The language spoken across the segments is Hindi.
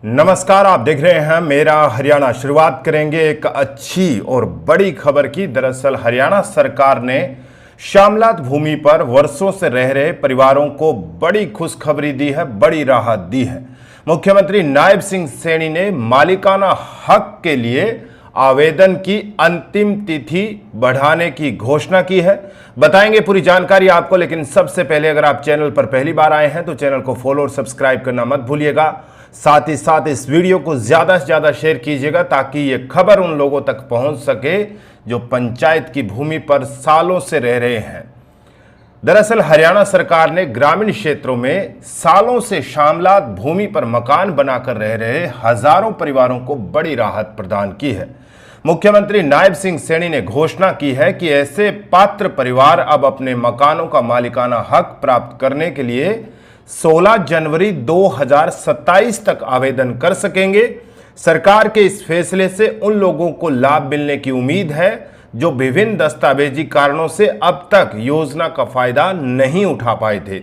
नमस्कार, आप देख रहे हैं मेरा हरियाणा। शुरुआत करेंगे एक अच्छी और बड़ी खबर की। दरअसल हरियाणा सरकार ने शामलात भूमि पर वर्षों से रह रहे परिवारों को बड़ी खुशखबरी दी है, बड़ी राहत दी है। मुख्यमंत्री नायब सिंह सैनी ने मालिकाना हक के लिए आवेदन की अंतिम तिथि बढ़ाने की घोषणा की है। बताएंगे पूरी जानकारी आपको, लेकिन सबसे पहले अगर आप चैनल पर पहली बार आए हैं तो चैनल को फॉलो और सब्सक्राइब करना मत भूलिएगा। साथ ही साथ इस वीडियो को ज्यादा से ज्यादा शेयर कीजिएगा ताकि ये खबर उन लोगों तक पहुंच सके जो पंचायत की भूमि पर सालों से रह रहे हैं। दरअसल हरियाणा सरकार ने ग्रामीण क्षेत्रों में सालों से शामलात भूमि पर मकान बनाकर रह रहे हजारों परिवारों को बड़ी राहत प्रदान की है। मुख्यमंत्री नायब सिंह सैनी ने घोषणा की है कि ऐसे पात्र परिवार अब अपने मकानों का मालिकाना हक प्राप्त करने के लिए 16 जनवरी 2027 तक आवेदन कर सकेंगे। सरकार के इस फैसले से उन लोगों को लाभ मिलने की उम्मीद है जो विभिन्न दस्तावेजी कारणों से अब तक योजना का फायदा नहीं उठा पाए थे।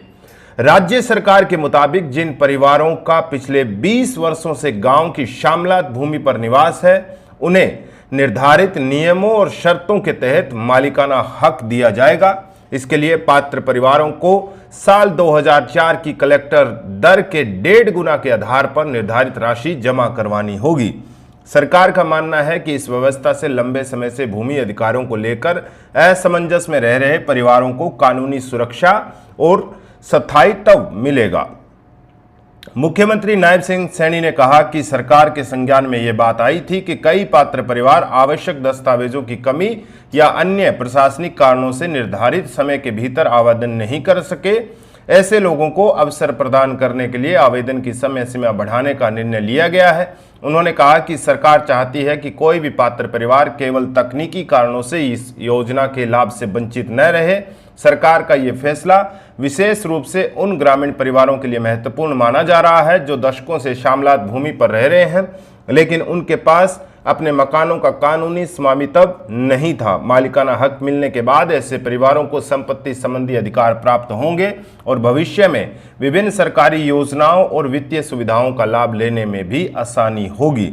राज्य सरकार के मुताबिक जिन परिवारों का पिछले 20 वर्षों से गांव की शामलात भूमि पर निवास है, उन्हें निर्धारित नियमों और शर्तों के तहत मालिकाना हक दिया जाएगा। इसके लिए पात्र परिवारों को साल 2004 की कलेक्टर दर के 1.5 गुना के आधार पर निर्धारित राशि जमा करवानी होगी। सरकार का मानना है कि इस व्यवस्था से लंबे समय से भूमि अधिकारों को लेकर असमंजस में रह रहे परिवारों को कानूनी सुरक्षा और स्थायित्व मिलेगा। मुख्यमंत्री नायब सिंह सैनी ने कहा कि सरकार के संज्ञान में यह बात आई थी कि कई पात्र परिवार आवश्यक दस्तावेजों की कमी या अन्य प्रशासनिक कारणों से निर्धारित समय के भीतर आवेदन नहीं कर सके। ऐसे लोगों को अवसर प्रदान करने के लिए आवेदन की समय सीमा बढ़ाने का निर्णय लिया गया है। उन्होंने कहा कि सरकार चाहती है कि कोई भी पात्र परिवार केवल तकनीकी कारणों से इस योजना के लाभ से वंचित न रहे। सरकार का यह फैसला विशेष रूप से उन ग्रामीण परिवारों के लिए महत्वपूर्ण माना जा रहा है जो दशकों से शामलात भूमि पर रह रहे हैं, लेकिन उनके पास अपने मकानों का कानूनी स्वामित्व नहीं था। मालिकाना हक मिलने के बाद ऐसे परिवारों को संपत्ति संबंधी अधिकार प्राप्त होंगे और भविष्य में विभिन्न सरकारी योजनाओं और वित्तीय सुविधाओं का लाभ लेने में भी आसानी होगी।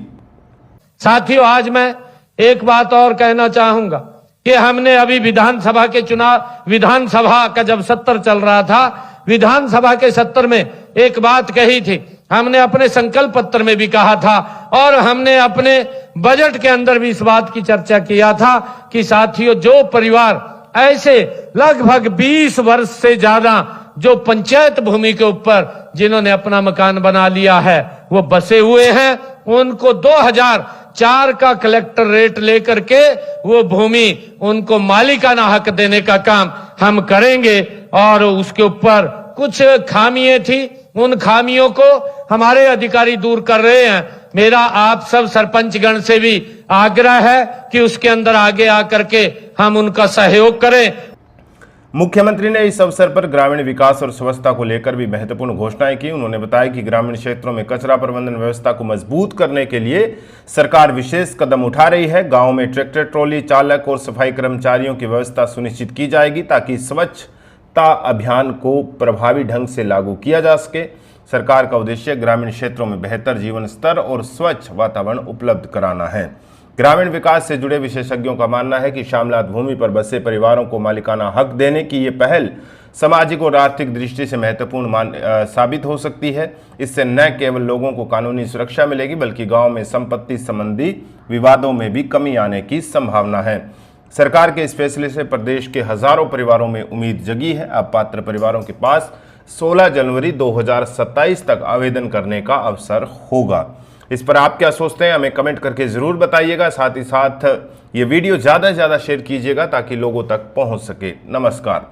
साथियों, आज मैं एक बात और कहना चाहूंगा कि हमने अभी विधानसभा के चुनाव, विधानसभा का जब सत्र चल रहा था, विधानसभा के सत्र में एक बात कही थी। हमने अपने संकल्प पत्र में भी कहा था और हमने अपने बजट के अंदर भी इस बात की चर्चा किया था कि साथियों, जो परिवार ऐसे लगभग 20 वर्ष से ज्यादा जो पंचायत भूमि के ऊपर जिन्होंने अपना मकान बना लिया है, वो बसे हुए हैं, उनको 2004 का कलेक्टर रेट लेकर के वो भूमि उनको मालिकाना हक देने का काम हम करेंगे। और उसके ऊपर कुछ खामियां थी, उन खामियों को हमारे अधिकारी दूर कर रहे हैं। मेरा आप सब सरपंचगण से भी आग्रह है कि उसके अंदर आगे आकर के हम उनका सहयोग करें। मुख्यमंत्री ने इस अवसर पर ग्रामीण विकास और स्वच्छता को लेकर भी महत्वपूर्ण घोषणाएं की। उन्होंने बताया कि ग्रामीण क्षेत्रों में कचरा प्रबंधन व्यवस्था को मजबूत करने के लिए सरकार विशेष कदम उठा रही है। गांव में ट्रैक्टर ट्रॉली चालक और सफाई कर्मचारियों की व्यवस्था सुनिश्चित की जाएगी ताकि स्वच्छता अभियान को प्रभावी ढंग से लागू किया जा सके। सरकार का उद्देश्य ग्रामीण क्षेत्रों में बेहतर जीवन स्तर और स्वच्छ वातावरण उपलब्ध कराना है। ग्रामीण विकास से जुड़े विशेषज्ञों का मानना है कि शामलात भूमि पर बसे परिवारों को मालिकाना हक देने की ये पहल सामाजिक और आर्थिक दृष्टि से महत्वपूर्ण साबित हो सकती है। इससे न केवल लोगों को कानूनी सुरक्षा मिलेगी बल्कि गांव में संपत्ति संबंधी विवादों में भी कमी आने की संभावना है। सरकार के इस फैसले से प्रदेश के हजारों परिवारों में उम्मीद जगी है। अब पात्र परिवारों के पास 16 जनवरी 2027 तक आवेदन करने का अवसर होगा। इस पर आप क्या सोचते हैं, हमें कमेंट करके जरूर बताइएगा। साथ ही साथ ये वीडियो ज़्यादा से ज़्यादा शेयर कीजिएगा ताकि लोगों तक पहुंच सके। नमस्कार।